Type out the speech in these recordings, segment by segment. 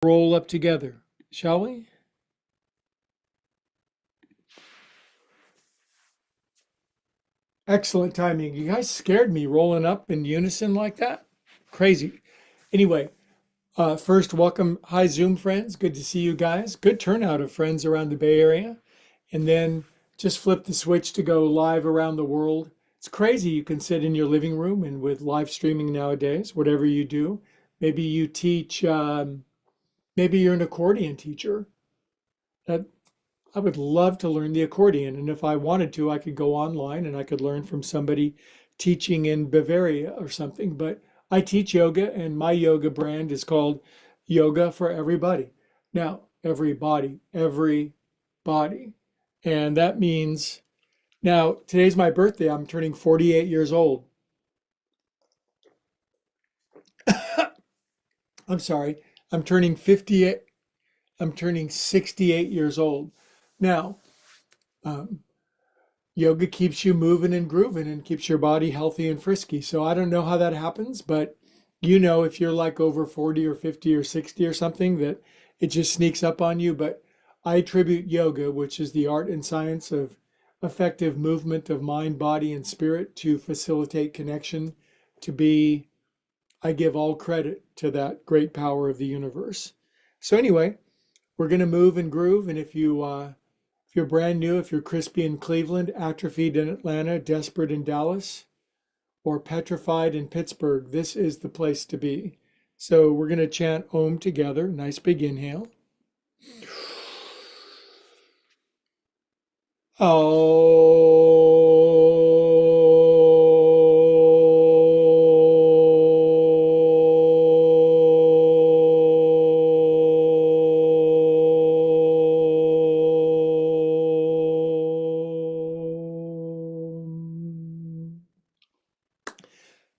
Roll up together, shall we? Excellent timing. You guys scared me rolling up in unison like that. Crazy. Anyway, first, welcome. Hi, Zoom friends. Good to see you guys. Good turnout of friends around the Bay Area. And then just flip the switch to go live around the world. It's crazy. You can sit in your living room and with live streaming nowadays, whatever you do. Maybe you teach, maybe you're an accordion teacher. That I would love to learn the accordion. And if I wanted to, I could go online and I could learn from somebody teaching in Bavaria or something. But I teach yoga, and my yoga brand is called Yoga for Everybody. Now, everybody. And that means now today's my birthday. I'm turning 48 years old. I'm sorry. I'm turning 58. I'm turning 68 years old. Now, um, yoga keeps you moving and grooving and keeps your body healthy and frisky. So I don't know how that happens, but if you're like over 40 or 50 or 60 or something, that it just sneaks up on you. But I attribute yoga, which is the art and science of effective movement of mind, body, and spirit to facilitate connection, to be, I give all credit to that great power of the universe. So anyway, we're going to move and groove. And if you're brand new, if you're crispy in Cleveland, atrophied in Atlanta, desperate in Dallas, or petrified in Pittsburgh, this is the place to be. So we're going to chant Om together. Nice big inhale.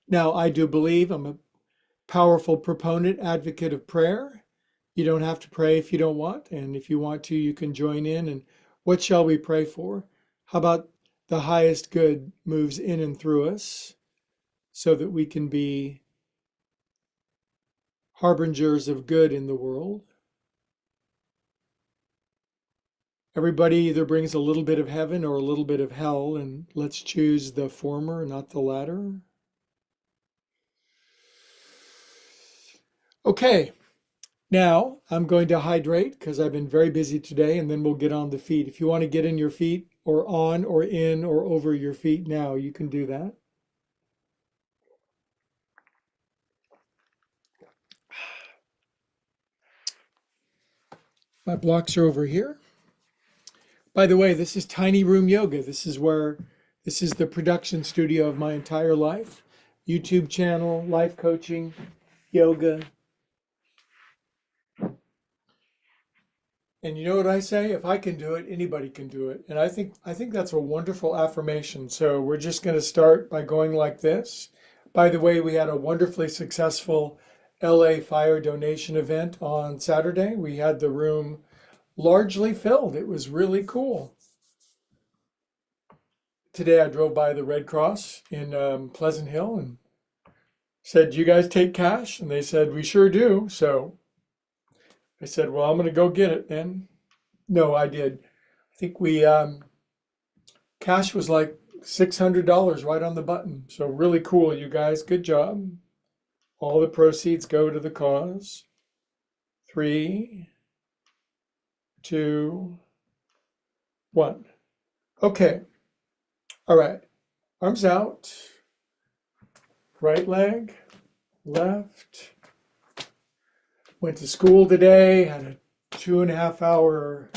Now, I do believe I'm a powerful proponent, advocate of prayer. You don't have to pray if you don't want, and if you want to, you can join in. And what shall we pray for? How about the highest good moves in and through us so that we can be harbingers of good in the world? Everybody either brings a little bit of heaven or a little bit of hell, and let's choose the former, not the latter. Okay, now I'm going to hydrate because I've been very busy today, and then we'll get on the feet. If you want to get in your feet or on or in or over your feet now, you can do that. My blocks are over here. By the way, this is Tiny Room Yoga. This is the production studio of my entire life. YouTube channel, life coaching, yoga. And you know what I say? If I can do it, anybody can do it. And I think that's a wonderful affirmation. So we're just going to start by going like this. By the way, we had a wonderfully successful LA fire donation event on Saturday. We had the room largely filled. It was really cool. Today I drove by the Red Cross in Pleasant Hill and said, "Do you guys take cash?" And they said, "We sure do." So I said, "Well, I'm going to go get it then." No, I did. I think cash was like $600 right on the button. So really cool, you guys. Good job. All the proceeds go to the cause. 3, 2, 1. Okay. All right. Arms out. Right leg, left. Went to school today, had a 2.5-hour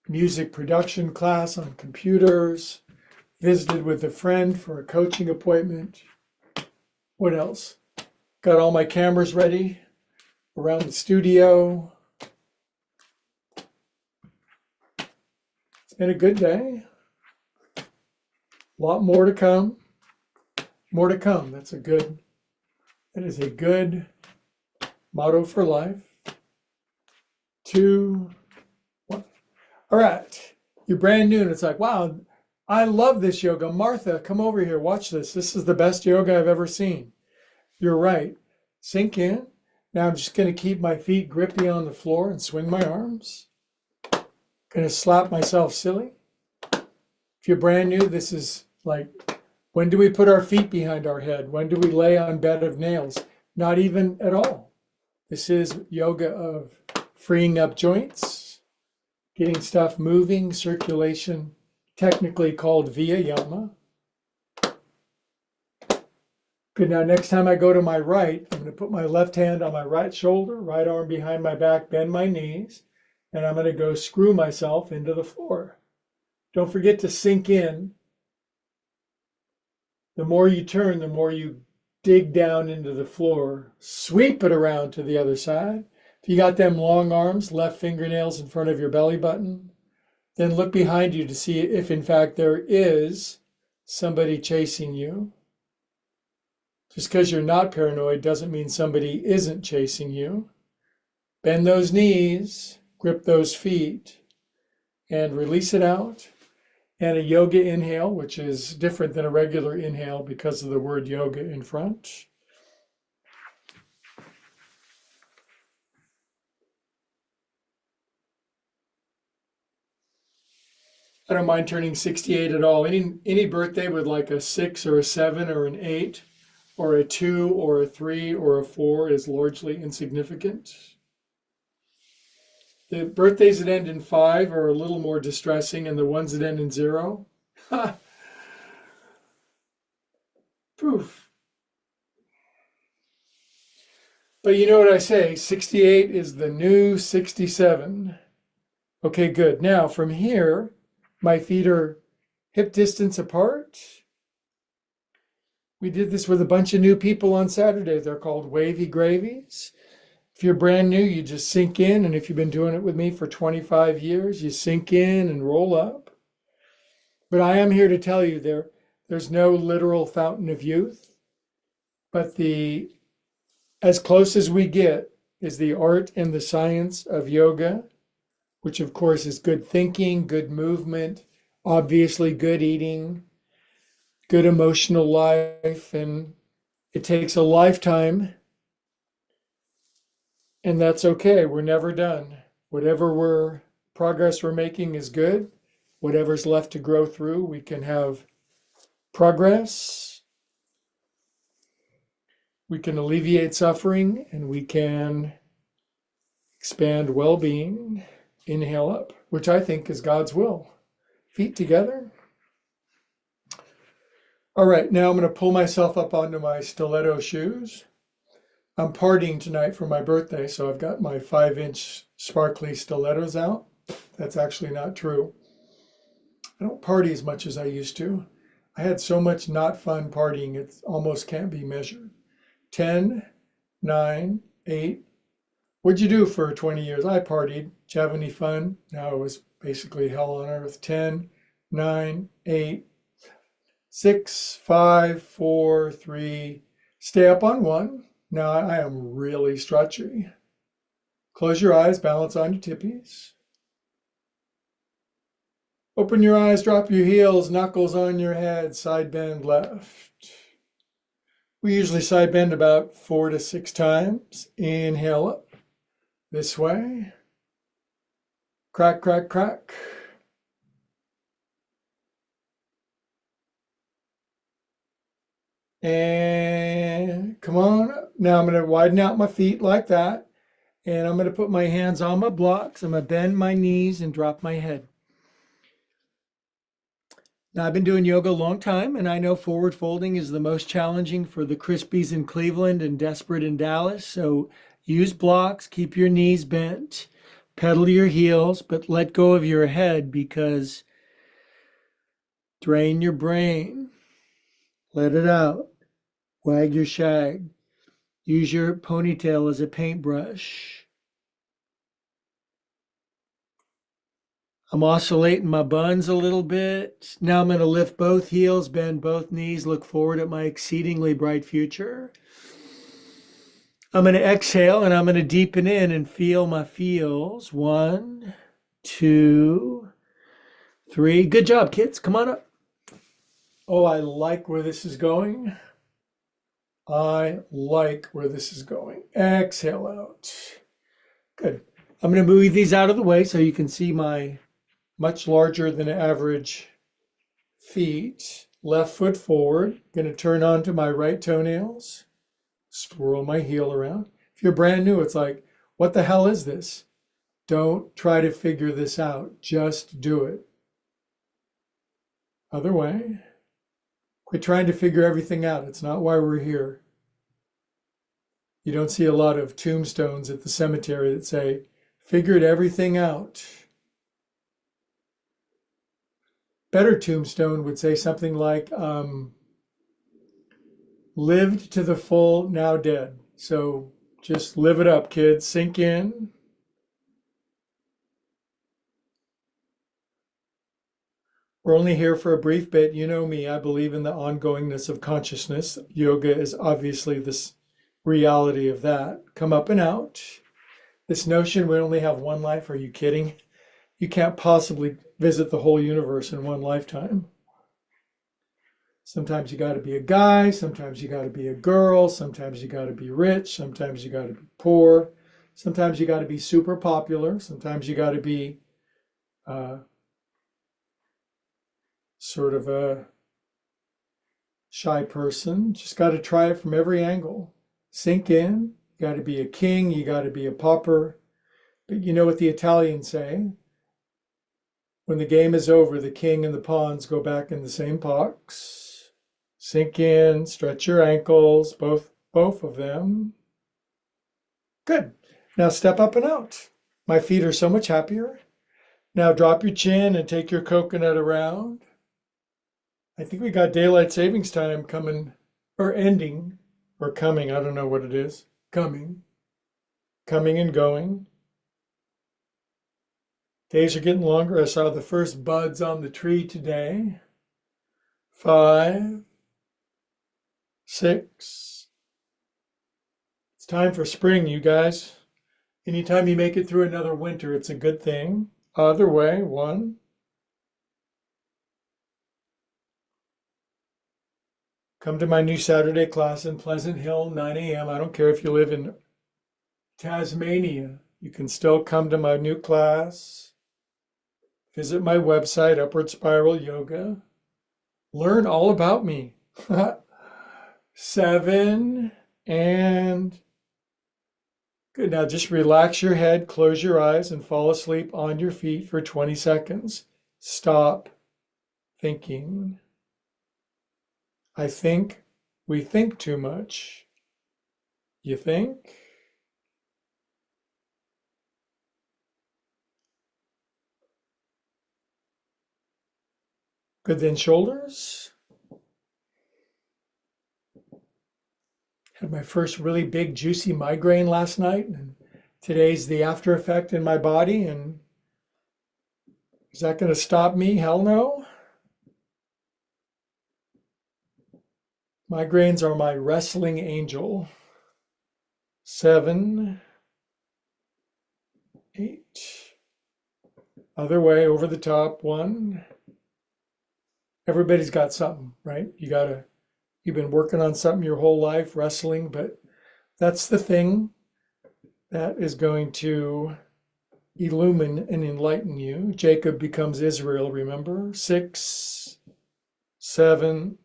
music production class on computers, visited with a friend for a coaching appointment. What else? Got all my cameras ready around the studio. It's been a good day. A lot more to come. More to come. That is a good motto for life. 2, 1. All right. You're brand new and it's like, wow, I love this yoga. Martha, come over here. Watch this. This is the best yoga I've ever seen. You're right. Sink in. Now I'm just going to keep my feet grippy on the floor and swing my arms. Going to slap myself silly. If you're brand new, this is like, when do we put our feet behind our head? When do we lay on bed of nails? Not even at all. This is yoga of freeing up joints, getting stuff moving, circulation, technically called viyama. Good, now next time I go to my right, I'm going to put my left hand on my right shoulder, right arm behind my back, bend my knees, and I'm going to go screw myself into the floor. Don't forget to sink in. The more you turn, the more you dig down into the floor. Sweep it around to the other side. If you got them long arms, left fingernails in front of your belly button, then look behind you to see if in fact there is somebody chasing you. Just because you're not paranoid doesn't mean somebody isn't chasing you. Bend those knees, grip those feet, and release it out. And a yoga inhale, which is different than a regular inhale because of the word yoga in front. I don't mind turning 68 at all. Any birthday with like a 6 or a 7 or an 8 or a 2 or a 3 or a 4 is largely insignificant. The birthdays that end in 5 are a little more distressing, and the ones that end in 0, poof. But you know what I say, 68 is the new 67. Okay, good. Now from here, my feet are hip distance apart. We did this with a bunch of new people on Saturday. They're called wavy gravies. If you're brand new, you just sink in. And if you've been doing it with me for 25 years, you sink in and roll up. But I am here to tell you there's no literal fountain of youth. But as close as we get is the art and the science of yoga, which of course is good thinking, good movement, obviously good eating, good emotional life, and it takes a lifetime, and that's okay. We're never done. Whatever progress we're making is good. Whatever's left to grow through, we can have progress. We can alleviate suffering, and we can expand well-being. Inhale up, which I think is God's will. Feet together. All right, now I'm going to pull myself up onto my stiletto shoes. I'm partying tonight for my birthday, so I've got my 5-inch sparkly stilettos out. That's actually not true. I don't party as much as I used to. I had so much not fun partying, it almost can't be measured. 10, 9, 8. What'd you do for 20 years? I partied. Did you have any fun? No, it was basically hell on earth. 10, 9, 8. 6, 5, 4, 3. Stay up on 1. Now I am really stretchy. Close your eyes, balance on your tippies. Open your eyes, drop your heels, knuckles on your head, side bend left. We usually side bend about 4 to 6 times. Inhale up this way. Crack, crack, crack. And come on up. Now I'm going to widen out my feet like that. And I'm going to put my hands on my blocks. I'm going to bend my knees and drop my head. Now, I've been doing yoga a long time, and I know forward folding is the most challenging for the Crispies in Cleveland and Desperate in Dallas. So use blocks, keep your knees bent, pedal your heels, but let go of your head because drain your brain. Let it out. Wag your shag. Use your ponytail as a paintbrush. I'm oscillating my buns a little bit. Now I'm going to lift both heels, bend both knees, look forward at my exceedingly bright future. I'm going to exhale and I'm going to deepen in and feel my feels. 1, 2, 3. Good job, kids. Come on up. Oh, I like where this is going. I like where this is going. Exhale out. Good. I'm going to move these out of the way so you can see my much larger than average feet. Left foot forward. Going to turn onto my right toenails. Swirl my heel around. If you're brand new, it's like, what the hell is this? Don't try to figure this out. Just do it. Other way. Quit trying to figure everything out. It's not why we're here. You don't see a lot of tombstones at the cemetery that say, figured everything out. Better tombstone would say something like, lived to the full, now dead. So just live it up, kids. Sink in. We're only here for a brief bit. You know me, I believe in the ongoingness of consciousness. Yoga is obviously this reality of that. Come up and out. This notion we only have one life, are you kidding? You can't possibly visit the whole universe in one lifetime. Sometimes you got to be a guy, sometimes you got to be a girl, sometimes you got to be rich, sometimes you got to be poor, sometimes you got to be super popular, sometimes you got to be sort of a shy person. Just got to try it from every angle. Sink in. You got to be a king, you got to be a pauper. But you know what the Italians say? When the game is over, the king and the pawns go back in the same box. Sink in, stretch your ankles, both of them. Good. Now step up and out. My feet are so much happier. Now drop your chin and take your coconut around. I think we got daylight savings time coming, or ending, or coming. I don't know what it is. Coming and going. Days are getting longer. I saw the first buds on the tree today. 5, 6. It's time for spring, you guys. Anytime you make it through another winter, it's a good thing. Other way, 1. Come to my new Saturday class in Pleasant Hill, 9 a.m. I don't care if you live in Tasmania. You can still come to my new class. Visit my website, Upward Spiral Yoga. Learn all about me. 7 and good. Now just relax your head, close your eyes, and fall asleep on your feet for 20 seconds. Stop thinking. I think we think too much. You think? Good, then shoulders. Had my first really big juicy migraine last night, and today's the after effect in my body. And is that going to stop me? Hell no. Migraines are my wrestling angel. 7, 8. Other way, over the top. 1. Everybody's got something, right? You've been working on something your whole life, wrestling, but that's the thing that is going to illumine and enlighten you. Jacob becomes Israel, remember? 6, 7.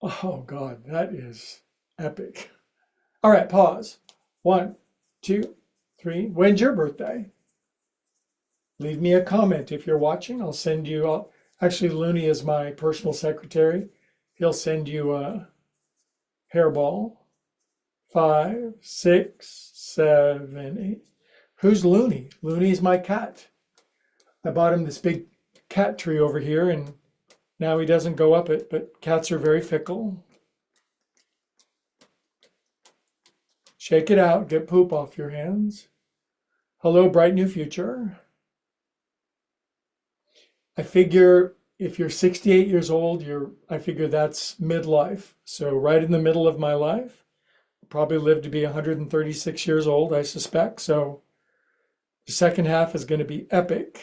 Oh God, that is epic. All right, pause. 1, 2, 3. When's your birthday? Leave me a comment if you're watching. I'll send you, actually Looney is my personal secretary. He'll send you a hairball. 5, 6, 7, 8. Who's Looney? Looney is my cat. I bought him this big cat tree over here, and now he doesn't go up it, but cats are very fickle. Shake it out, get poop off your hands. Hello, bright new future. I figure if you're 68 years old, I figure that's midlife. So right in the middle of my life. Probably live to be 136 years old, I suspect. So the second half is going to be epic.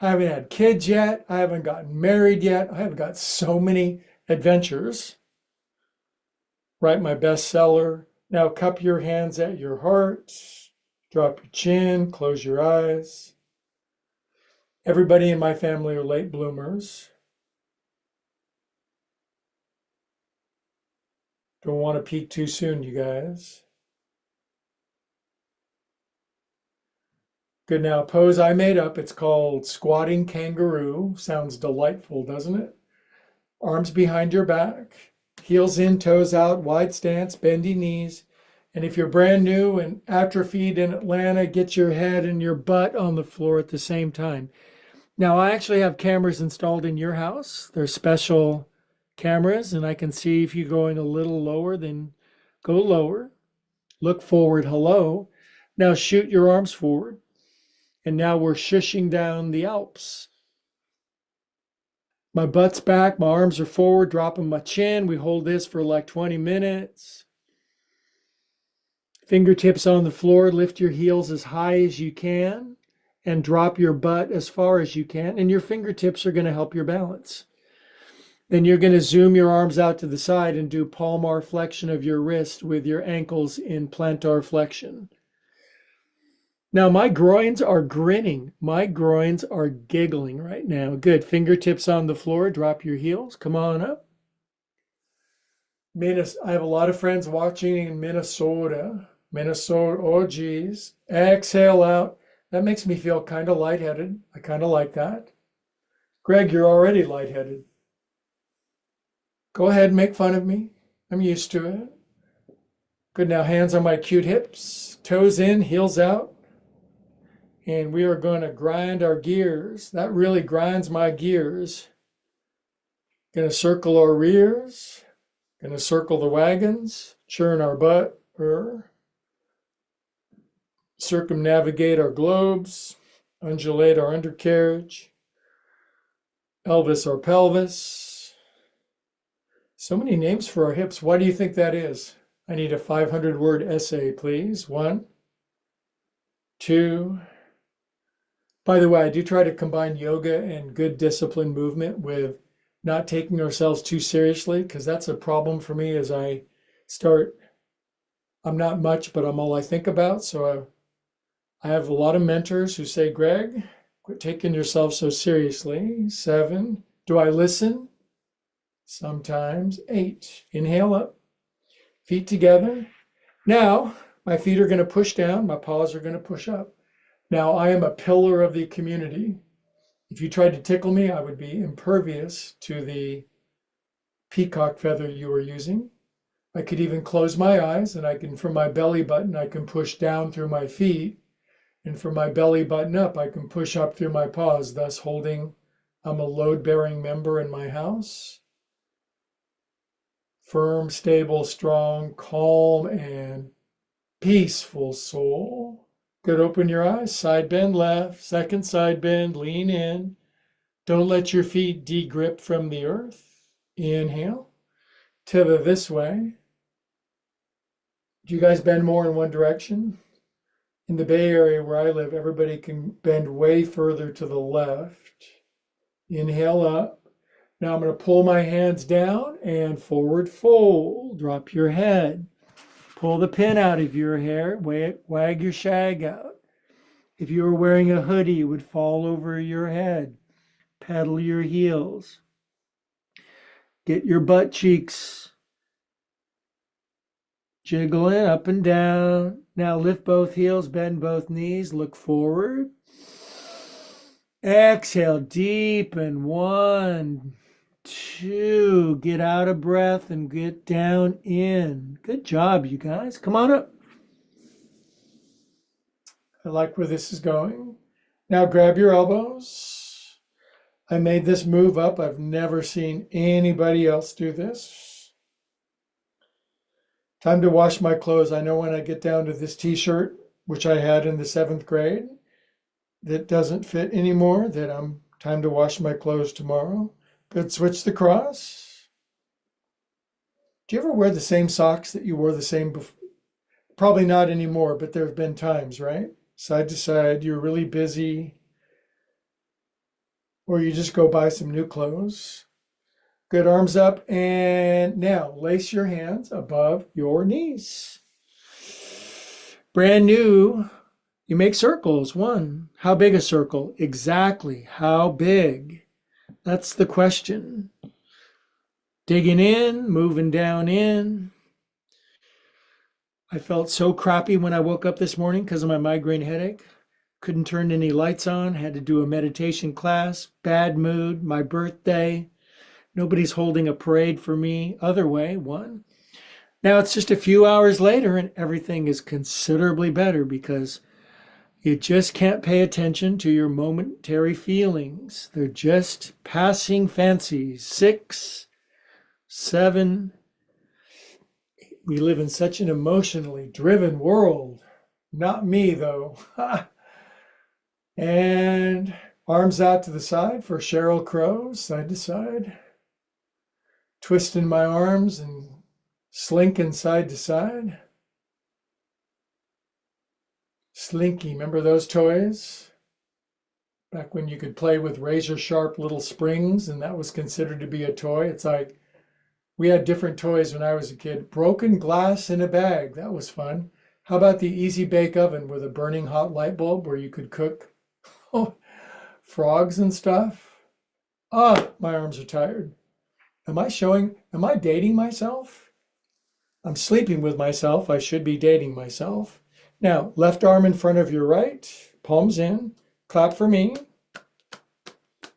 I haven't had kids yet. I haven't gotten married yet. I have got so many adventures. write my bestseller. Now cup your hands at your heart, drop your chin, close your eyes. Everybody in my family are late bloomers. Don't want to peak too soon, you guys. Good, now pose I made up. It's called squatting kangaroo. Sounds delightful, doesn't it? Arms behind your back, heels in, toes out, wide stance, bendy knees. And if you're brand new and atrophied in Atlanta, get your head and your butt on the floor at the same time. Now, I actually have cameras installed in your house. They're special cameras, and I can see if you're going a little lower, then go lower. Look forward, hello. Now shoot your arms forward. And now we're shushing down the Alps. My butt's back, my arms are forward, dropping my chin. We hold this for like 20 minutes. Fingertips on the floor, lift your heels as high as you can and drop your butt as far as you can. And your fingertips are going to help your balance. Then you're going to zoom your arms out to the side and do palmar flexion of your wrist with your ankles in plantar flexion. Now my groins are grinning. My groins are giggling right now. Good. Fingertips on the floor. Drop your heels. Come on up. I have a lot of friends watching in Minnesota. Oh, geez. Exhale out. That makes me feel kind of lightheaded. I kind of like that. Greg, you're already lightheaded. Go ahead and make fun of me. I'm used to it. Good. Now hands on my cute hips. Toes in, heels out. And we are going to grind our gears. That really grinds my gears. Going to circle our rears. Going to circle the wagons. Churn our butt. Circumnavigate our globes. Undulate our undercarriage. Elvis our pelvis. So many names for our hips. Why do you think that is? I need a 500-word essay, please. 1, 2. By the way, I do try to combine yoga and good disciplined movement with not taking ourselves too seriously, because that's a problem for me as I start. I'm not much, but I'm all I think about. So I have a lot of mentors who say, Greg, quit taking yourself so seriously. 7. Do I listen? Sometimes. 8. Inhale up. Feet together. Now, my feet are going to push down. My paws are going to push up. Now, I am a pillar of the community. If you tried to tickle me, I would be impervious to the peacock feather you are using. I could even close my eyes, and I can, from my belly button, I can push down through my feet. And from my belly button up, I can push up through my paws, thus holding, I'm a load-bearing member in my house. Firm, stable, strong, calm, and peaceful soul. Good, open your eyes, side bend left, second side bend, lean in. Don't let your feet de-grip from the earth. Inhale, tither this way. Do you guys bend more in one direction? In the Bay Area where I live, everybody can bend way further to the left. Inhale up. Now I'm going to pull my hands down and forward fold. Drop your head. Pull the pin out of your hair, wag your shag out. If you were wearing a hoodie, it would fall over your head. Pedal your heels. Get your butt cheeks jiggling up and down. Now lift both heels, bend both knees, look forward. Exhale, deepen. 1, 2, get out of breath and get down in. Good job, you guys. Come on up. I like where this is going. Now grab your elbows. I made this move up. I've never seen anybody else do this. Time to wash my clothes. I know when I get down to this t-shirt, which I had in the 7th grade, that doesn't fit anymore, that I'm time to wash my clothes tomorrow. Good, switch the cross. Do you ever wear the same socks that you wore the same before? Probably not anymore, but there have been times, right? Side to side, you're really busy, or you just go buy some new clothes. Good, arms up. And now lace your hands above your knees. Brand new. You make circles. One. How big a circle? Exactly. How big? That's the question. Digging in, moving down in. I felt so crappy when I woke up this morning because of my migraine headache. Couldn't turn any lights on, had to do a meditation class, bad mood, my birthday. Nobody's holding a parade for me. Other way, one. Now it's just a few hours later and everything is considerably better because you just can't pay attention to your momentary feelings. They're just passing fancies. 6, 7. We live in such an emotionally driven world. Not me, though. And arms out to the side for Sheryl Crow, side to side. Twisting my arms and slinking side to side. Slinky, remember those toys? Back when you could play with razor sharp little springs and that was considered to be a toy. It's like we had different toys when I was a kid. Broken glass in a bag, that was fun. How about the easy bake oven with a burning hot light bulb where you could cook frogs and stuff? Ah, my arms are tired. Am I dating myself? I'm sleeping with myself. I should be dating myself. Now, left arm in front of your right, palms in. Clap for me.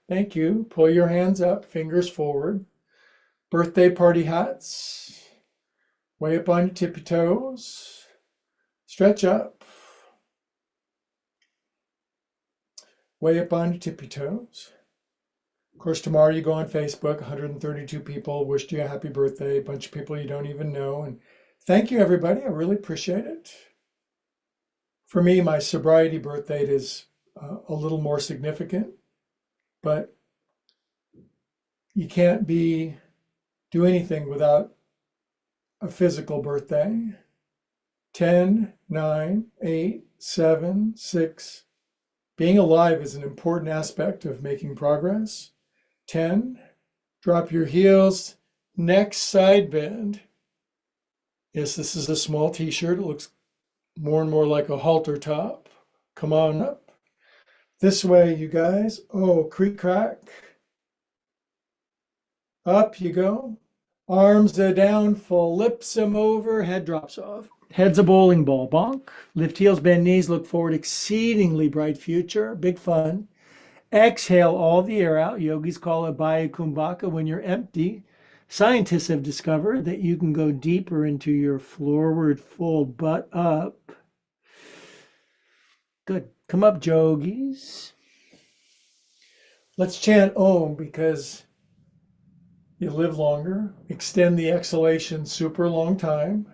Thank you. Pull your hands up, fingers forward. Birthday party hats. Way up on your tippy toes. Stretch up. Way up on your tippy toes. Of course, tomorrow you go on Facebook, 132 people wished you a happy birthday, a bunch of people you don't even know. And thank you, everybody. I really appreciate it. For me, my sobriety birthday is a little more significant, but you can't do anything without a physical birthday. 10, 9, 8, 7, 6. Being alive is an important aspect of making progress. 10, drop your heels, next side bend. Yes, this is a small t-shirt. It looks more and more like a halter top. Come on up. This way, you guys. Oh, creak crack. Up you go. Arms are down, full lips them over, head drops off. Head's a bowling ball. Bonk. Lift heels, bend knees, look forward. Exceedingly bright future. Big fun. Exhale all the air out. Yogis call it Baya Kumbhaka when you're empty. Scientists have discovered that you can go deeper into your floorward fold, butt up. Good. Come up, yogis. Let's chant Om because you live longer. Extend the exhalation super long time.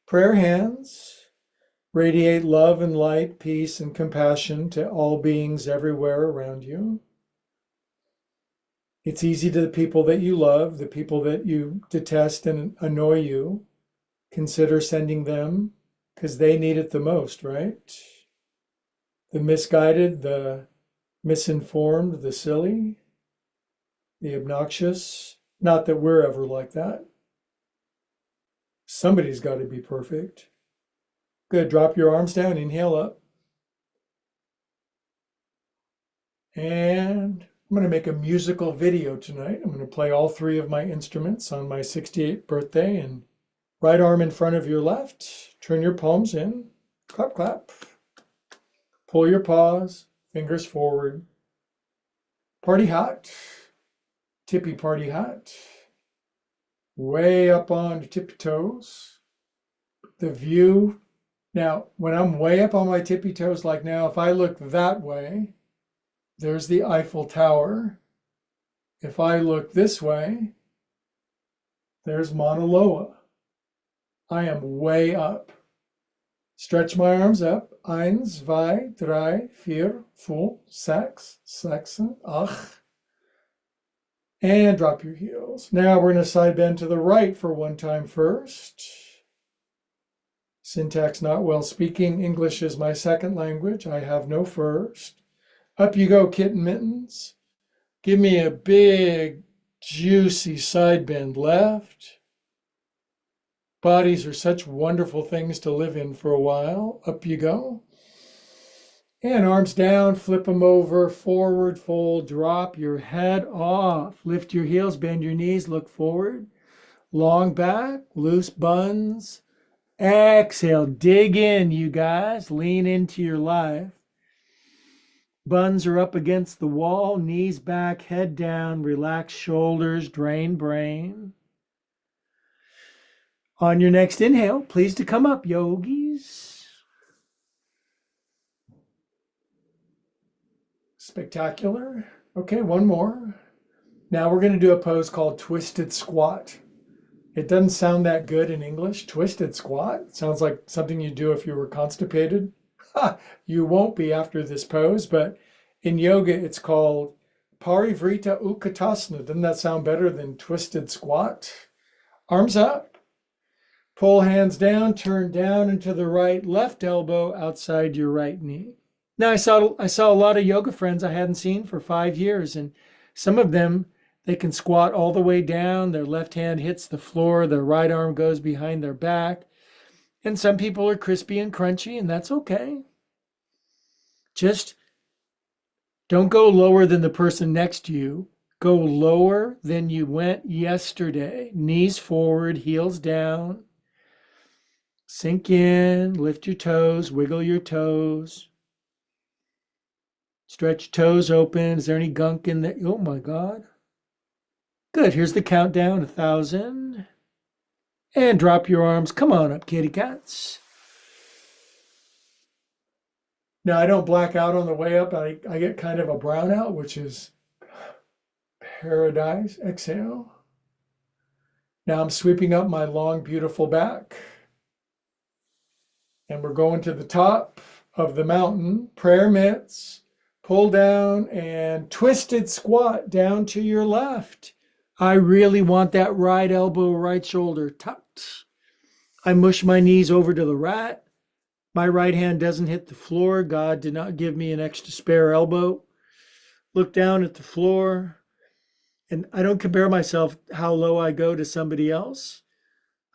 Prayer hands radiate love and light, peace and compassion to all beings everywhere around you. It's easy to the people that you love, the people that you detest and annoy you. Consider sending them because they need it the most, right? The misguided, the misinformed, the silly, the obnoxious. Not that we're ever like that. Somebody's got to be perfect. Good. Drop your arms down. Inhale up. And I'm going to make a musical video tonight. I'm going to play all 3 of my instruments on my 68th birthday. And right arm in front of your left. Turn your palms in. Clap, clap. Pull your paws. Fingers forward. Party hat. Tippy party hat. Way up on the tippy toes. The view. Now, when I'm way up on my tippy toes, like now, if I look that way, there's the Eiffel Tower. If I look this way, there's Mauna Loa. I am way up. Stretch my arms up. Eins, zwei, drei, vier, fünf, sechs, sechsen, acht. And drop your heels. Now we're going to side bend to the right for one time first. Syntax not well speaking. English is my second language. I have no first. Up you go, kitten mittens. Give me a big, juicy side bend left. Bodies are such wonderful things to live in for a while. Up you go. And arms down, flip them over, forward fold, drop your head off. Lift your heels, bend your knees, look forward. Long back, loose buns. Exhale, dig in, you guys. Lean into your life. Buns are up against the wall, knees back, head down, relax shoulders, drain brain. On your next inhale, please to come up, yogis. Spectacular. Okay, one more. Now we're going to do a pose called twisted squat. It doesn't sound that good in English. Twisted squat. It sounds like something you do if you were constipated. You won't be after this pose, but in yoga it's called Parivrita Utkatasana. Doesn't that sound better than twisted squat? Arms up. Pull hands down, turn down and to the right, left elbow outside your right knee. Now I saw a lot of yoga friends I hadn't seen for 5 years, and some of them, they can squat all the way down, their left hand hits the floor, their right arm goes behind their back. And some people are crispy and crunchy, and that's okay. Just don't go lower than the person next to you. Go lower than you went yesterday. Knees forward, heels down. Sink in, lift your toes, wiggle your toes. Stretch toes open. Is there any gunk in there? Oh my God. Good. Here's the countdown, 1,000. And drop your arms. Come on up, kitty cats. Now, I don't black out on the way up. I get kind of a brownout, which is paradise. Exhale. Now I'm sweeping up my long, beautiful back. And we're going to the top of the mountain. Prayer mitts. Pull down and twisted squat down to your left. I really want that right elbow, right shoulder tucked. I mush my knees over to the right. My right hand doesn't hit the floor. God did not give me an extra spare elbow. Look down at the floor. And I don't compare myself how low I go to somebody else.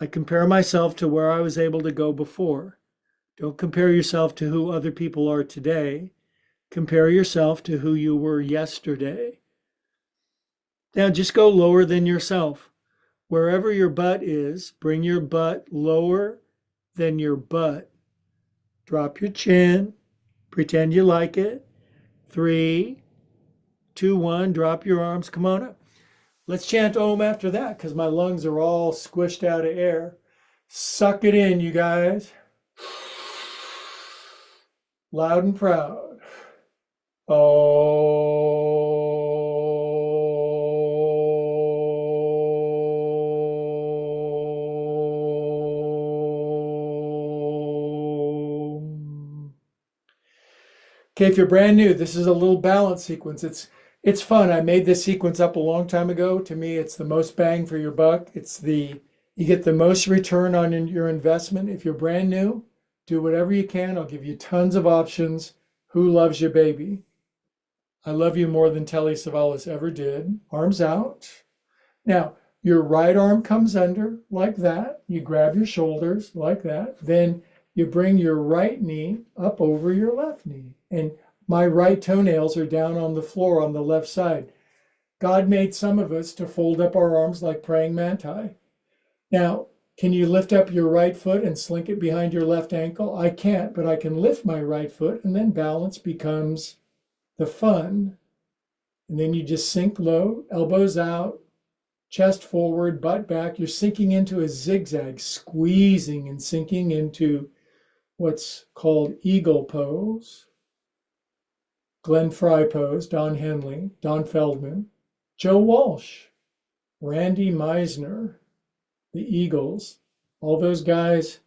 I compare myself to where I was able to go before. Don't compare yourself to who other people are today. Compare yourself to who you were yesterday. Now just go lower than yourself. Wherever your butt is, bring your butt lower than your butt. Drop your chin. Pretend you like it. 3, 2, 1. Drop your arms. Come on up. Let's chant Om after that because my lungs are all squished out of air. Suck it in, you guys. Loud and proud. Okay, if you're brand new, this is a little balance sequence. It's fun. I made this sequence up a long time ago. To me, it's the most bang for your buck. You get the most return on your investment. If you're brand new, do whatever you can. I'll give you tons of options. Who loves your baby? I love you more than Telly Savalas ever did. Arms out. Now, your right arm comes under like that. You grab your shoulders like that. Then you bring your right knee up over your left knee. And my right toenails are down on the floor on the left side. God made some of us to fold up our arms like praying manti. Now, can you lift up your right foot and slink it behind your left ankle? I can't, but I can lift my right foot and then balance becomes the fun. And then you just sink low, elbows out, chest forward, butt back. You're sinking into a zigzag, squeezing and sinking into what's called eagle pose. Glenn Fry pose, Don Henley, Don Feldman, Joe Walsh, Randy Meisner, the Eagles, all those guys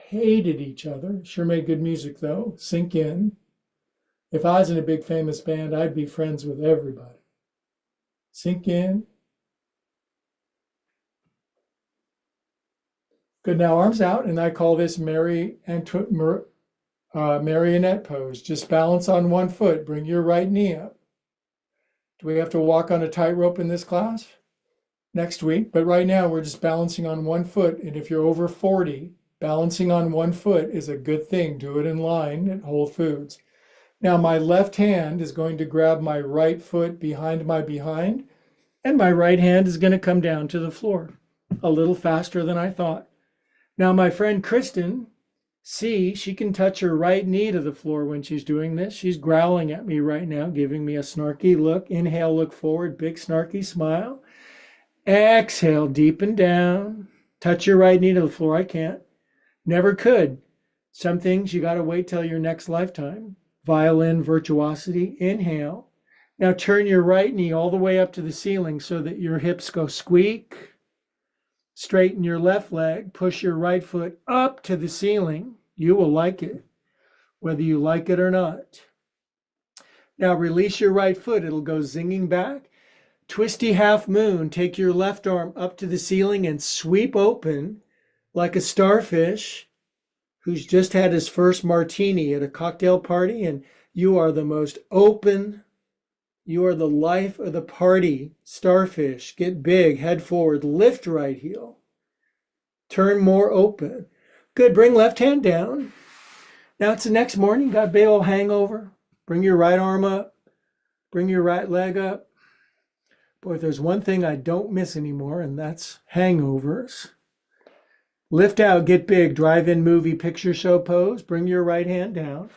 hated each other. Sure made good music though. Sink in. If I was in a big famous band, I'd be friends with everybody. Sink in. Good, now arms out, and I call this marionette pose. Just balance on one foot. Bring your right knee up. Do we have to walk on a tightrope in this class? Next week, but right now we're just balancing on one foot. And if you're over 40, balancing on one foot is a good thing. Do it in line at Whole Foods. Now my left hand is going to grab my right foot behind my behind, and my right hand is going to come down to the floor a little faster than I thought. Now my friend Kristen, see, she can touch her right knee to the floor when she's doing this. She's growling at me right now, giving me a snarky look. Inhale, look forward, big snarky smile. Exhale, deep and down. Touch your right knee to the floor. I can't. Never could. Some things you got to wait till your next lifetime. Violin virtuosity. Inhale. Now turn your right knee all the way up to the ceiling so that your hips go squeak. Straighten your left leg. Push your right foot up to the ceiling. You will like it, whether you like it or not. Now release your right foot. It'll go zinging back. Twisty half moon, take your left arm up to the ceiling and sweep open like a starfish who's just had his first martini at a cocktail party, and you are the most open, you are the life of the party starfish. Get big, head forward, lift right heel. Turn more open. Good, bring left hand down. Now it's the next morning, got a big old hangover. Bring your right arm up, bring your right leg up. Boy, if there's one thing I don't miss anymore, and that's hangovers. Lift out, get big, drive-in movie picture show pose. Bring your right hand down.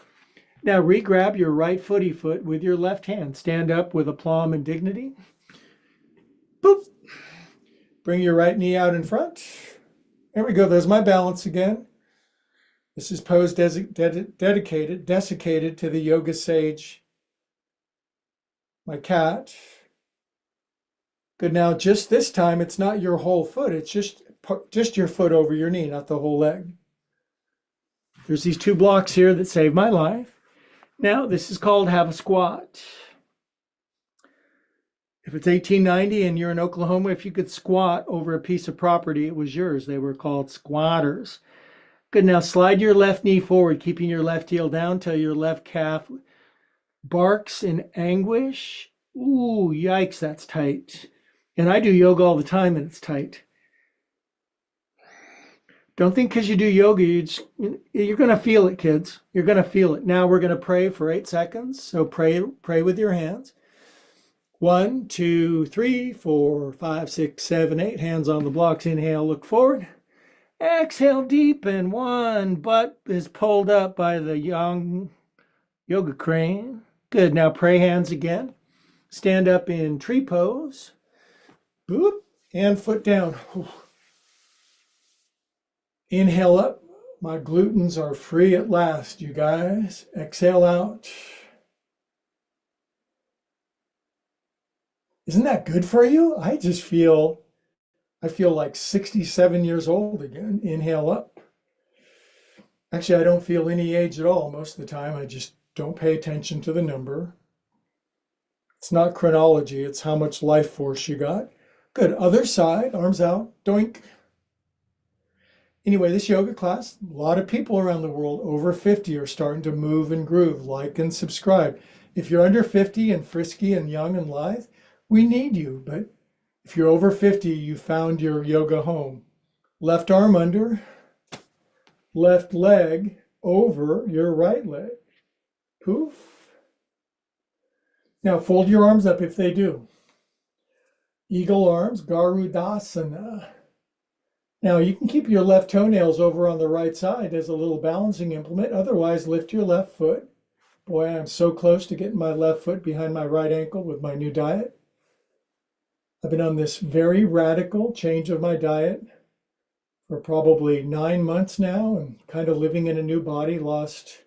Now re-grab your right footy foot with your left hand. Stand up with aplomb and dignity. Boop. Bring your right knee out in front. There we go. There's my balance again. This is pose desiccated to the yoga sage, my cat. Good, now just this time, it's not your whole foot. It's just your foot over your knee, not the whole leg. There's these two blocks here that saved my life. Now, this is called have a squat. If it's 1890 and you're in Oklahoma, if you could squat over a piece of property, it was yours. They were called squatters. Good, now slide your left knee forward, keeping your left heel down till your left calf barks in anguish. Ooh, yikes, that's tight. And I do yoga all the time and it's tight. Don't think because you do yoga, you're going to feel it, kids. You're going to feel it. Now we're going to pray for 8 seconds. So pray with your hands. 1, 2, 3, 4, 5, 6, 7, 8. Hands on the blocks. Inhale, look forward. Exhale, deepen. 1. Butt is pulled up by the young yoga crane. Good. Now pray hands again. Stand up in tree pose. Boop. And foot down. Inhale up. My glutens are free at last, you guys. Exhale out. Isn't that good for you? I feel like 67 years old again. Inhale up. Actually, I don't feel any age at all most of the time. I just don't pay attention to the number. It's not chronology. It's how much life force you got. Good. Other side, arms out. Doink. Anyway, this yoga class, a lot of people around the world over 50 are starting to move and groove. Like and subscribe. If you're under 50 and frisky and young and lithe, we need you. But if you're over 50, you found your yoga home. Left arm under, left leg over your right leg. Poof. Now fold your arms up if they do. Eagle arms, Garudasana. Now you can keep your left toenails over on the right side as a little balancing implement. Otherwise, lift your left foot. Boy, I'm so close to getting my left foot behind my right ankle with my new diet. I've been on this very radical change of my diet for probably 9 months now and kind of living in a new body. Lost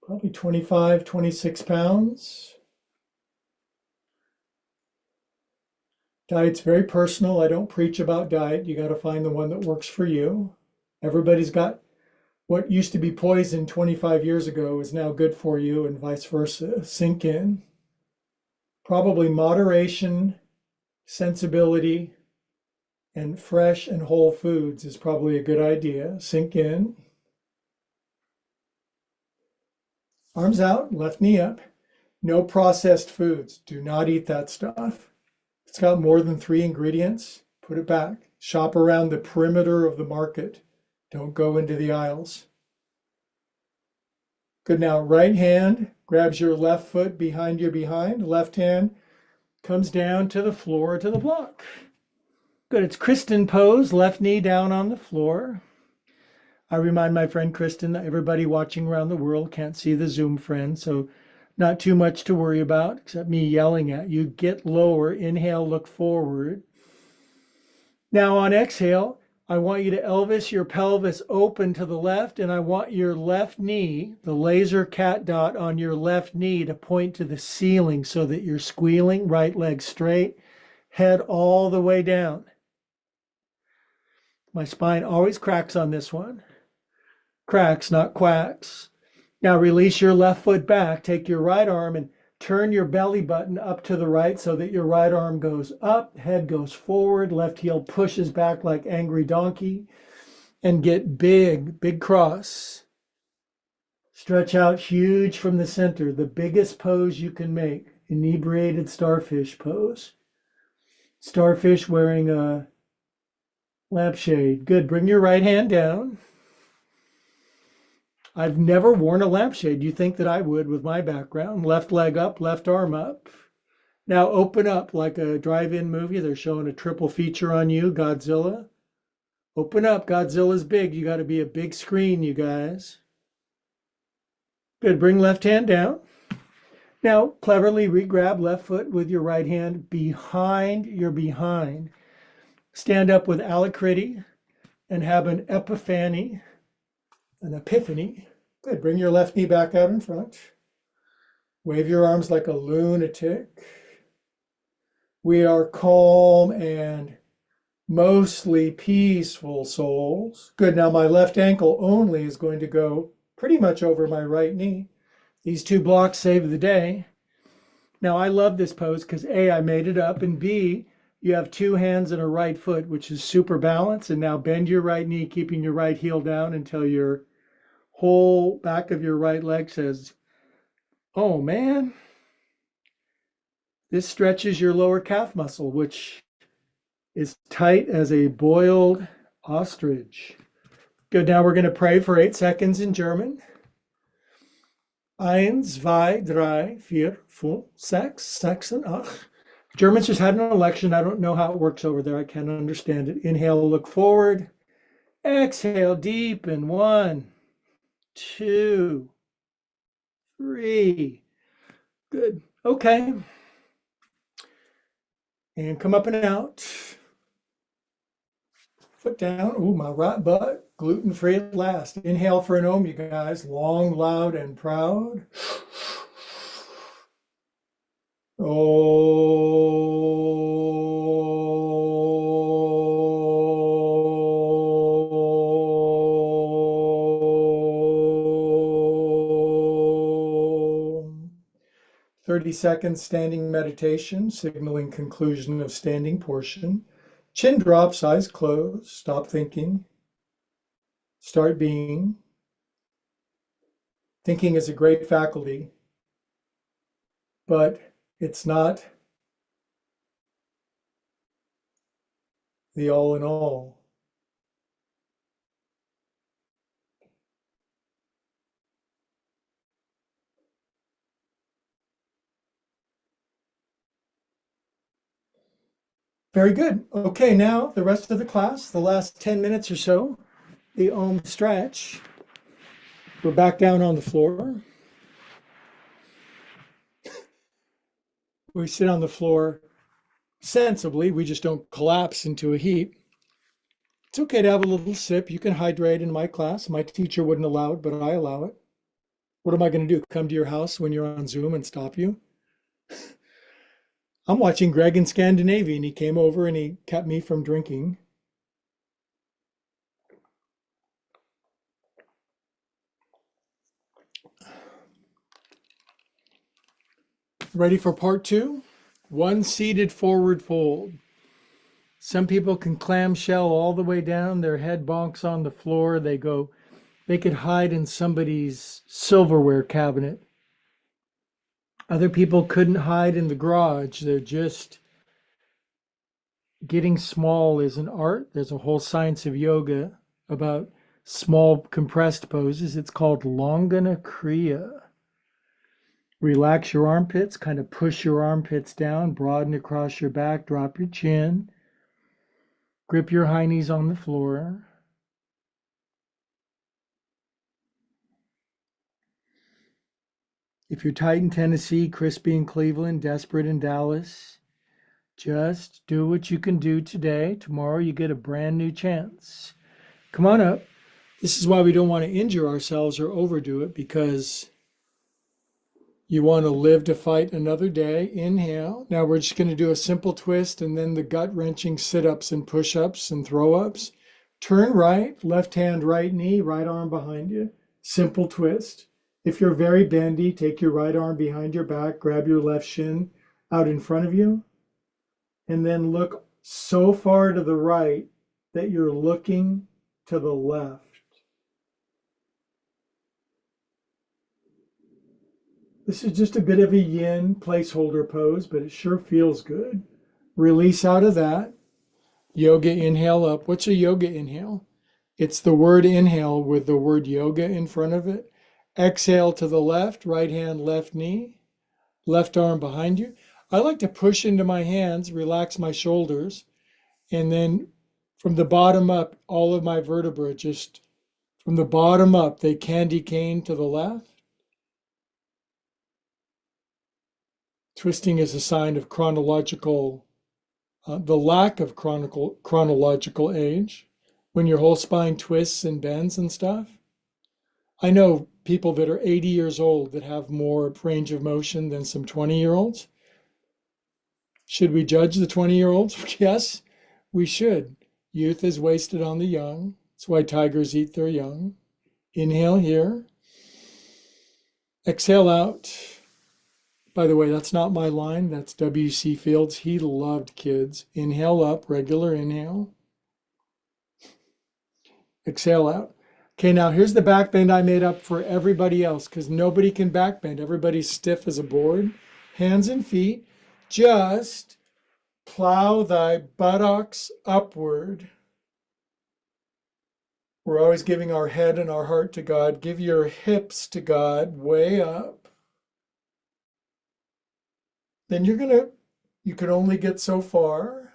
probably 25, 26 pounds. Diet's very personal. I don't preach about diet. You got to find the one that works for you. Everybody's got What used to be poison 25 years ago is now good for you, and vice versa. Sink in. Probably moderation, sensibility, and fresh and whole foods is probably a good idea. Sink in. Arms out, left knee up. No processed foods. Do not eat that stuff. If it's got more than 3 ingredients, put it back. Shop around the perimeter of the market. Don't go into the aisles. Good. Now, right hand grabs your left foot behind your behind. Left hand comes down to the floor, to the block. Good. It's Kristen pose, left knee down on the floor. I remind my friend Kristen that everybody watching around the world can't see the Zoom friend, so not too much to worry about, except me yelling at you. Get lower. Inhale, look forward. Now on exhale, I want you to Elvis your pelvis open to the left, and I want your left knee, the laser cat dot on your left knee, to point to the ceiling so that you're squealing, right leg straight, head all the way down. My spine always cracks on this one. Cracks, not quacks. Now release your left foot back. Take your right arm and turn your belly button up to the right so that your right arm goes up, head goes forward, left heel pushes back like angry donkey, and get big, big cross. Stretch out huge from the center, the biggest pose you can make, inebriated starfish pose. Starfish wearing a lampshade. Good. Bring your right hand down. I've never worn a lampshade. You think that I would with my background. Left leg up, left arm up. Now open up like a drive-in movie. They're showing a triple feature on you, Godzilla. Open up. Godzilla's big. You got to be a big screen, you guys. Good. Bring left hand down. Now cleverly re-grab left foot with your right hand behind your behind. Stand up with alacrity and have an epiphany. An epiphany. Good. Bring your left knee back out in front. Wave your arms like a lunatic. We are calm and mostly peaceful souls. Good. Now my left ankle only is going to go pretty much over my right knee. These 2 blocks save the day. Now I love this pose because A, I made it up, and B, you have 2 hands and a right foot, which is super balanced. And now bend your right knee, keeping your right heel down until your whole back of your right leg says, oh man. This stretches your lower calf muscle, which is tight as a boiled ostrich. Good. Now we're going to pray for 8 seconds in German. 1, 2, 3, 4, 5, 6, 7, 8. Germans just had an election. I don't know how it works over there. I can't understand it. Inhale, look forward. Exhale, deepen. 1, 2, 3. Good. Okay. And come up and out. Foot down. Ooh, my right butt. Gluten-free at last. Inhale for an ohm, you guys. Long, loud, and proud. Om. 30 seconds standing meditation, signaling conclusion of standing portion. Chin drops, eyes closed. Stop thinking. Start being. Thinking is a great faculty, but it's not the all in all. Very good. Okay, now the rest of the class, the last 10 minutes or so, the Om stretch. We're back down on the floor. We sit on the floor sensibly. We just don't collapse into a heap. It's okay to have a little sip. You can hydrate in my class. My teacher wouldn't allow it, but I allow it. What am I going to do? Come to your house when you're on Zoom and stop you? I'm watching Greg in Scandinavia, and he came over and he kept me from drinking. Ready for part two? One seated forward fold. Some people can clamshell all the way down, their head bonks on the floor. They could hide in somebody's silverware cabinet. Other people couldn't hide in the garage. They're just getting small is an art. There's a whole science of yoga about small compressed poses. It's called Longana Kriya. Relax your armpits, kind of push your armpits down, broaden across your back, drop your chin, grip your high knees on the floor. If you're tight in Tennessee, crispy in Cleveland, desperate in Dallas, just do what you can do today. Tomorrow you get a brand new chance. Come on up. This is why we don't want to injure ourselves or overdo it, because you want to live to fight another day. Inhale. Now we're just going to do a simple twist and then the gut-wrenching sit-ups and push-ups and throw-ups. Turn right, left hand, right knee, right arm behind you. Simple twist. If you're very bendy, take your right arm behind your back, grab your left shin out in front of you, and then look so far to the right that you're looking to the left. This is just a bit of a yin placeholder pose, but it sure feels good. Release out of that. Yoga inhale up. What's a yoga inhale? It's the word inhale with the word yoga in front of it. Exhale to the left, right hand, left knee, left arm behind you. I like to push into my hands, relax my shoulders, and then from the bottom up, all of my vertebrae, just from the bottom up, they candy cane to the left. Twisting is a sign of chronological, the lack of chronological age, when your whole spine twists and bends and stuff. I know people that are 80 years old that have more range of motion than some 20-year-olds. Should we judge the 20-year-olds? Yes, we should. Youth is wasted on the young. That's why tigers eat their young. Inhale here. Exhale out. By the way, that's not my line. That's W.C. Fields. He loved kids. Inhale up, regular inhale. Exhale out. Okay, now here's the back bend I made up for everybody else, because nobody can back bend. Everybody's stiff as a board. Hands and feet. Just plow thy buttocks upward. We're always giving our head and our heart to God. Give your hips to God, way up. Then you can only get so far.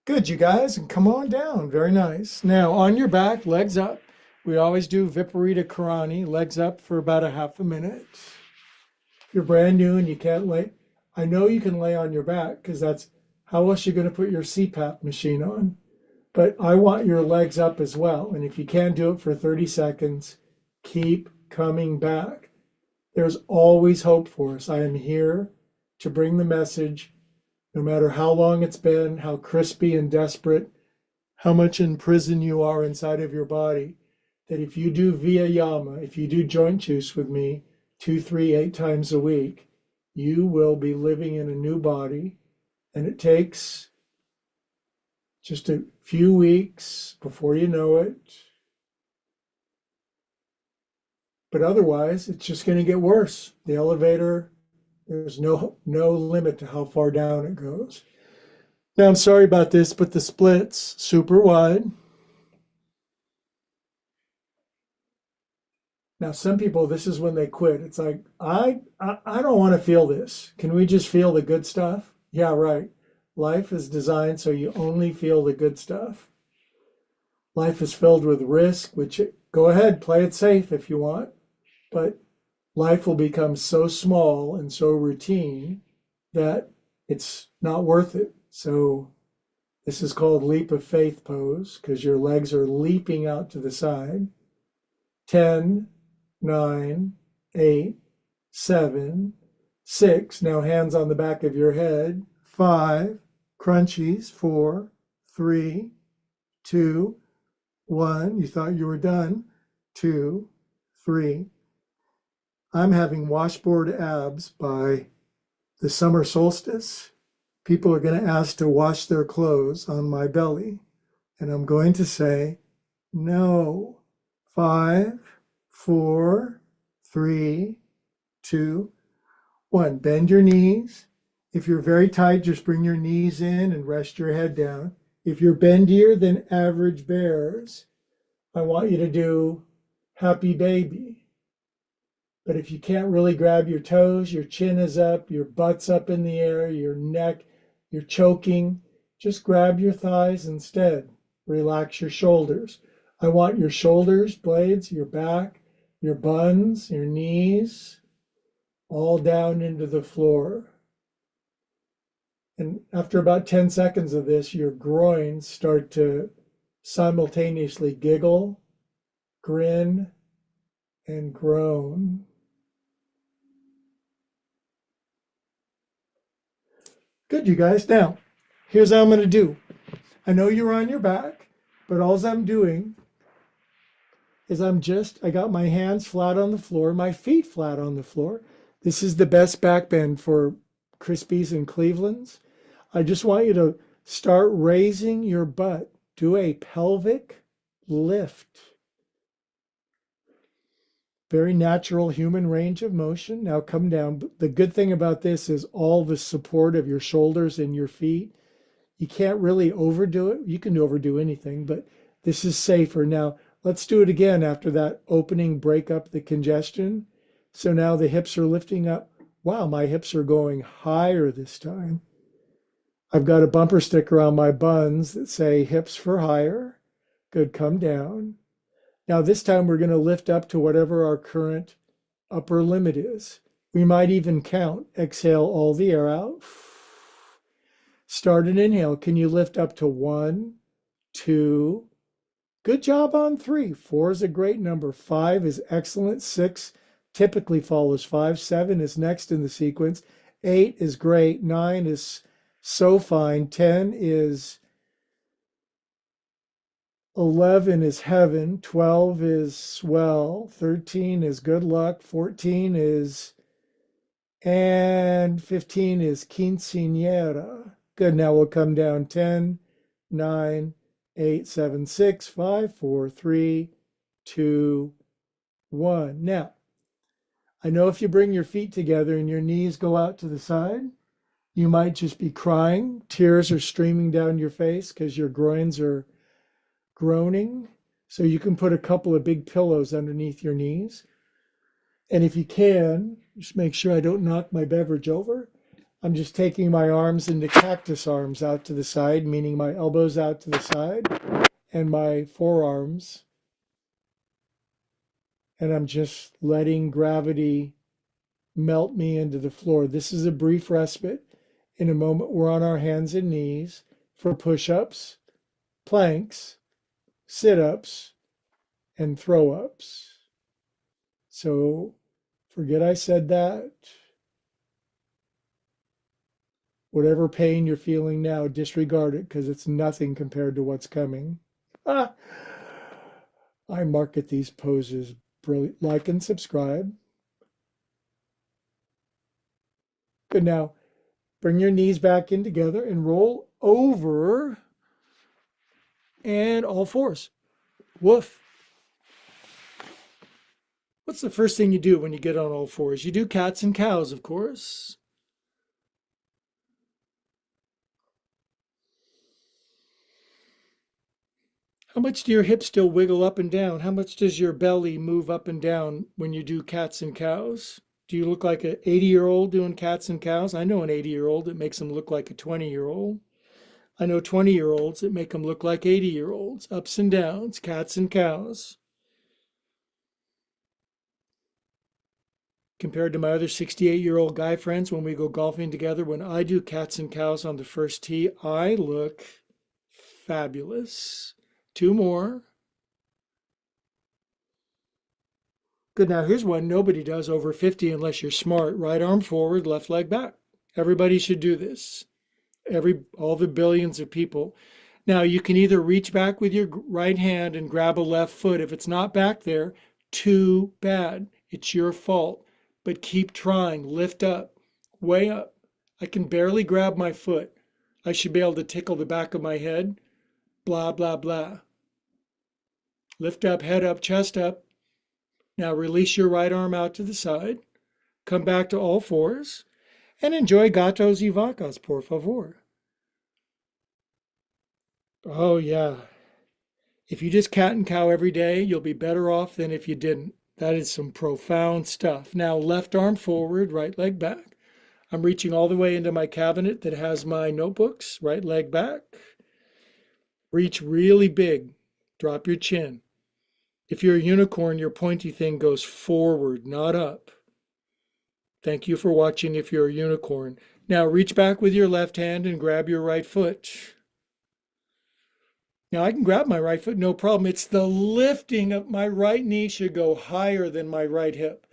Good, you guys, and come on down. Very nice. Now, on your back, legs up. We always do Viparita Karani, legs up for about a half a minute. If you're brand new and you can't lay, I know you can lay on your back, because that's how else you're going to put your CPAP machine on. But I want your legs up as well. And if you can't do it for 30 seconds, keep coming back. There's always hope for us. I am here to bring the message. No matter how long it's been, how crispy and desperate, how much in prison you are inside of your body, that if you do via yama, if you do joint juice with me 2, 3, 8 times a week, you will be living in a new body. And it takes just a few weeks before you know it. But otherwise, it's just going to get worse. The elevator, there's no limit to how far down it goes. Now, I'm sorry about this, but the splits, super wide. Now, some people, this is when they quit. It's like, I don't want to feel this. Can we just feel the good stuff? Yeah, right. Life is designed so you only feel the good stuff. Life is filled with risk, which, go ahead, play it safe if you want. But life will become so small and so routine that it's not worth it. So this is called leap of faith pose, because your legs are leaping out to the side. 10, 9, 8, 7, 6. Now hands on the back of your head. 5, crunchies. 4, 3, 2, 1. You thought you were done. 2, 3. I'm having washboard abs by the summer solstice. People are going to ask to wash their clothes on my belly. And I'm going to say, no. 5, 4, 3, 2, 1. Bend your knees. If you're very tight, just bring your knees in and rest your head down. If you're bendier than average bears, I want you to do happy baby. But if you can't really grab your toes, your chin is up, your butt's up in the air, your neck, you're choking, just grab your thighs instead. Relax your shoulders. I want your shoulders, blades, your back, your buns, your knees, all down into the floor. And after about 10 seconds of this, your groins start to simultaneously giggle, grin, and groan. Good, you guys. Now, here's how I'm going to do. I know you're on your back, but all I'm doing is I got my hands flat on the floor, my feet flat on the floor. This is the best back bend for Crispies and Clevelands. I just want you to start raising your butt. Do a pelvic lift. Very natural human range of motion. Now come down. The good thing about this is all the support of your shoulders and your feet. You can't really overdo it. You can overdo anything, but this is safer. Now let's do it again after that opening, break up the congestion. So now the hips are lifting up. Wow, my hips are going higher this time. I've got a bumper sticker on my buns that say hips for higher. Good, come down. Now this time we're going to lift up to whatever our current upper limit is. We might even count. Exhale all the air out. Start an inhale. Can you lift up to 1, 2? Good job on 3. 4 is a great number. 5 is excellent. 6 typically follows 5. 7 is next in the sequence. 8 is great. 9 is so fine. 10 is 11 is heaven. 12 is swell. 13 is good luck. 14 is, and 15 is quinceañera. Good. Now we'll come down. 10, 9, 8, 7, 6, 5, 4, 3, 2, 1. Now, I know if you bring your feet together and your knees go out to the side, you might just be crying. Tears are streaming down your face because your groins are groaning. So you can put a couple of big pillows underneath your knees. And if you can, just make sure I don't knock my beverage over. I'm just taking my arms into cactus arms out to the side, meaning my elbows out to the side and my forearms. And I'm just letting gravity melt me into the floor. This is a brief respite. In a moment, we're on our hands and knees for push-ups, planks, sit-ups, and throw-ups. So forget I said that. Whatever pain you're feeling now, disregard it because it's nothing compared to what's coming. I market these poses brilliant. Like and subscribe. Good. Now, bring your knees back in together and roll over and all fours. Woof. What's the first thing you do when you get on all fours? You do cats and cows, of course. How much do your hips still wiggle up and down? How much does your belly move up and down when you do cats and cows? Do you look like an 80-year-old doing cats and cows? I know an 80-year-old that makes them look like a 20-year-old. I know 20-year-olds that make them look like 80-year-olds. Ups and downs, cats and cows. Compared to my other 68-year-old guy friends, when we go golfing together, when I do cats and cows on the first tee, I look fabulous. 2 more. Good. Now here's one nobody does over 50 unless you're smart. Right arm forward, left leg back. Everybody should do this. All the billions of people. Now you can either reach back with your right hand and grab a left foot. If it's not back there, too bad. It's your fault. but keep trying. Lift up, way up. I can barely grab my foot. I should be able to tickle the back of my head. Blah, blah, blah. Lift up, head up, chest up. Now release your right arm out to the side. Come back to all fours and enjoy gatos y vacas, por favor. Oh, yeah. If you just cat and cow every day, you'll be better off than if you didn't. That is some profound stuff. Now, left arm forward, right leg back. I'm reaching all the way into my cabinet that has my notebooks, right leg back. Reach really big. Drop your chin. If you're a unicorn, your pointy thing goes forward, not up. Thank you for watching if you're a unicorn. Now reach back with your left hand and grab your right foot. Now I can grab my right foot, no problem. It's the lifting of my right knee should go higher than my right hip.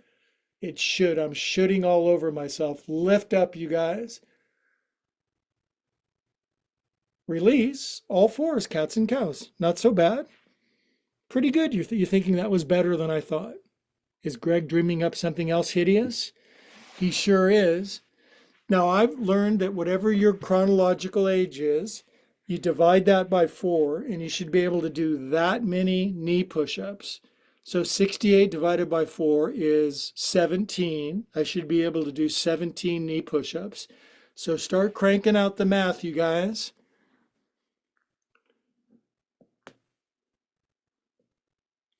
It should. I'm shooting all over myself. Lift up, you guys. Release. All fours, cats and cows. Not so bad. Pretty good. You're thinking that was better than I thought. Is Greg dreaming up something else hideous? He sure is. Now, I've learned that whatever your chronological age is, you divide that by 4, and you should be able to do that many knee push-ups. So 68 divided by 4 is 17. I should be able to do 17 knee push-ups. So start cranking out the math, you guys.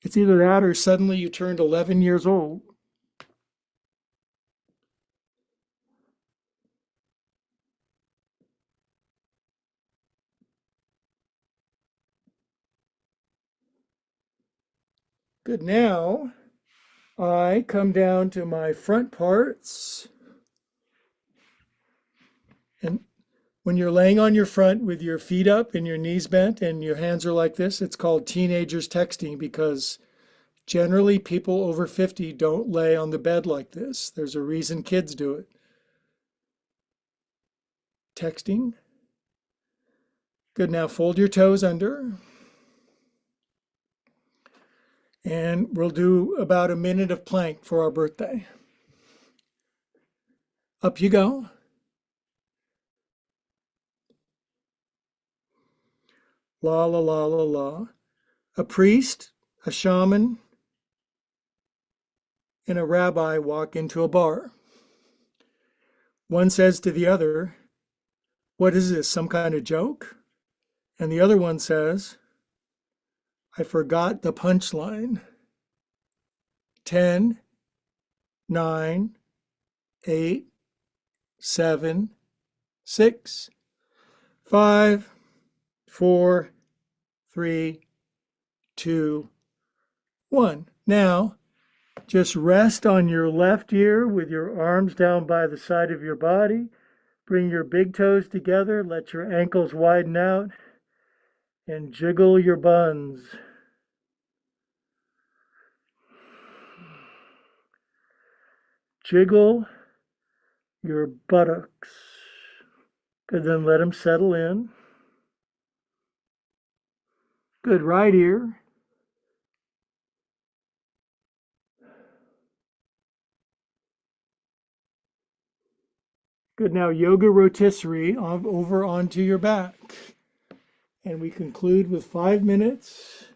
It's either that or suddenly you turned 11 years old. Good. Now I come down to my front parts. And when you're laying on your front with your feet up and your knees bent and your hands are like this, it's called teenagers texting because generally people over 50 don't lay on the bed like this. There's a reason kids do it. Texting. Good. Now fold your toes under. And we'll do about a minute of plank for our birthday. Up you go. La, la, la, la, la. A priest, a shaman, and a rabbi walk into a bar. One says to the other, "What is this, some kind of joke?" And the other one says, "I forgot the punchline. 10, 9, 8, 7, 6, 5, 4, 3, 2, 1. Now, just rest on your left ear with your arms down by the side of your body. Bring your big toes together. Let your ankles widen out and jiggle your buns. Jiggle your buttocks. Good, then let them settle in. Good, right ear. Good, now yoga rotisserie over onto your back. And we conclude with 5 minutes,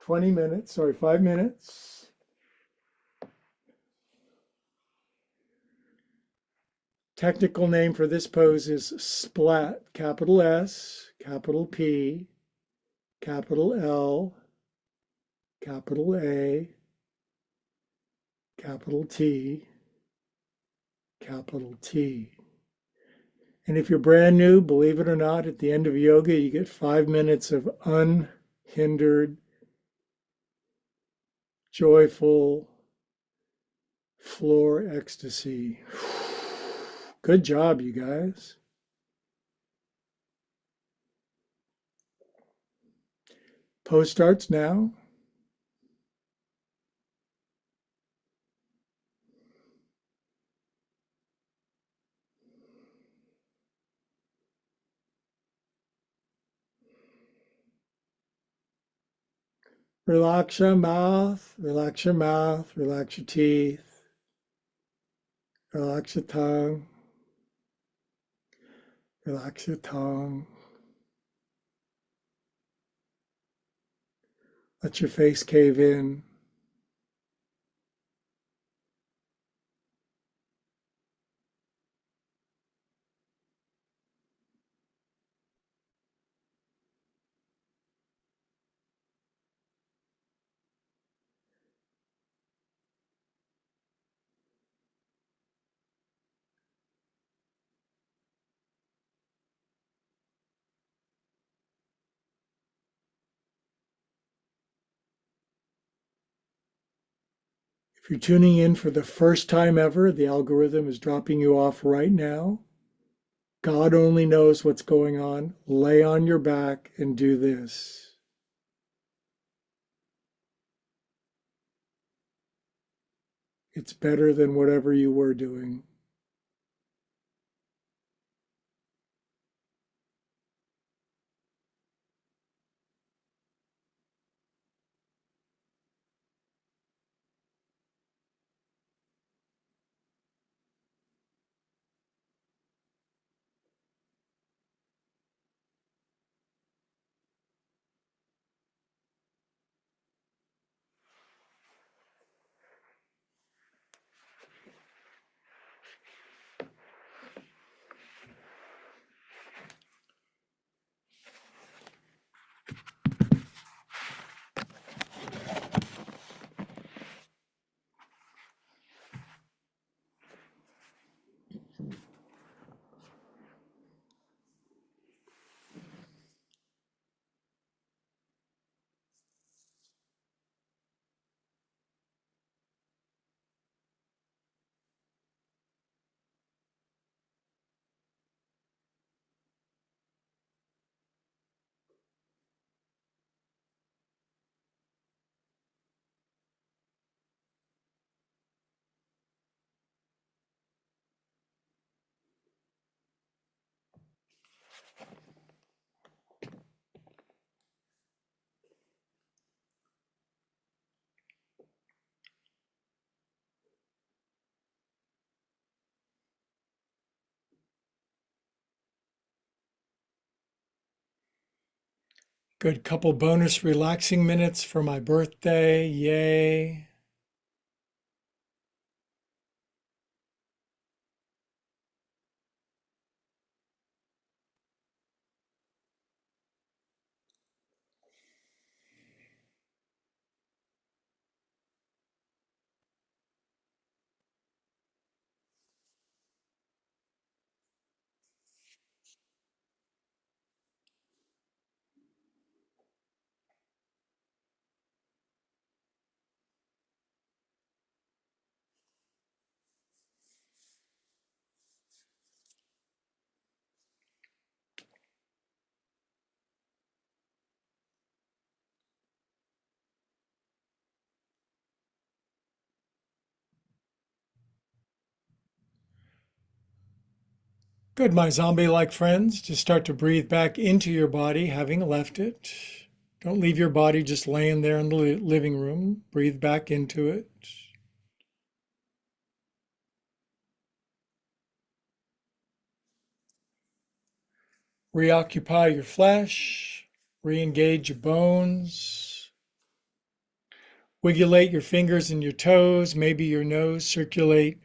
20 minutes, sorry, 5 minutes. Technical name for this pose is splat, capital S, capital P, capital L, capital A, capital T, capital T. And if you're brand new, believe it or not, at the end of yoga, you get 5 minutes of unhindered, joyful floor ecstasy. Good job, you guys. Pose starts now. Relax your mouth, relax your mouth, relax your teeth. Relax your tongue. Relax your tongue. Let your face cave in. If you're tuning in for the first time ever, the algorithm is dropping you off right now. God only knows what's going on. Lay on your back and do this. It's better than whatever you were doing. Good couple bonus relaxing minutes for my birthday. Yay. Good, my zombie-like friends. Just start to breathe back into your body, having left it. Don't leave your body just laying there in the living room. Breathe back into it. Reoccupy your flesh. Re-engage your bones. Wigulate your fingers and your toes, maybe your nose. Circulate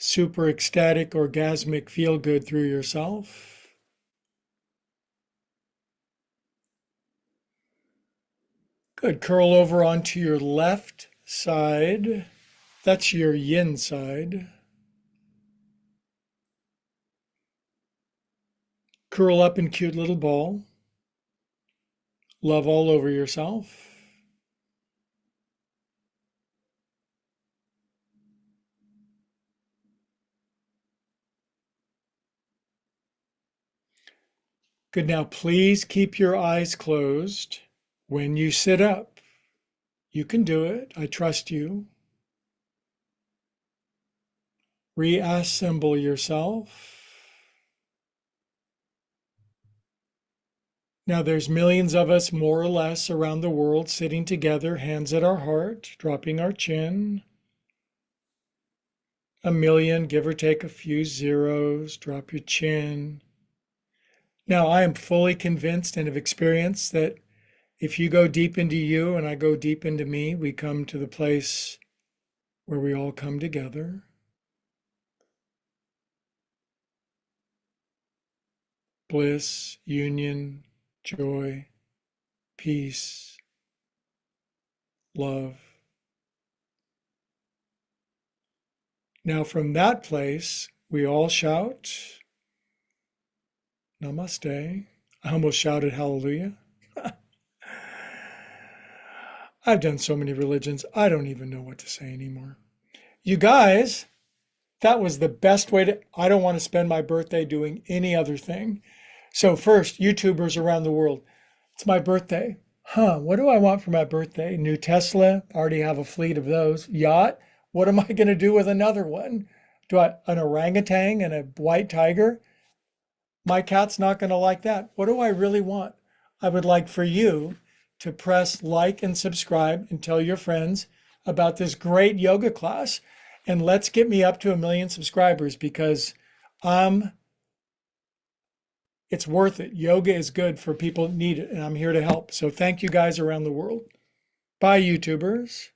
super ecstatic, orgasmic feel good through yourself. Good. Curl over onto your left side. That's your yin side. Curl up in cute little ball. Love all over yourself. Good. Now, please keep your eyes closed when you sit up. You can do it. I trust you. Reassemble yourself. Now, there's millions of us, more or less, around the world sitting together, hands at our heart, dropping our chin. A million, give or take a few zeros. Drop your chin. Now, I am fully convinced and have experienced that if you go deep into you and I go deep into me, we come to the place where we all come together. Bliss, union, joy, peace, love. Now, from that place, we all shout, Namaste. I almost shouted hallelujah. I've done so many religions, I don't even know what to say anymore. You guys, that was the best way to, I don't want to spend my birthday doing any other thing. So first, YouTubers around the world, it's my birthday. What do I want for my birthday? New Tesla, already have a fleet of those. Yacht, what am I going to do with another one? Do I, an orangutan and a white tiger? My cat's not going to like that. What do I really want? I would like for you to press like and subscribe and tell your friends about this great yoga class. And let's get me up to 1 million subscribers because it's worth it. Yoga is good for people that need it, and I'm here to help. So thank you guys around the world. Bye, YouTubers.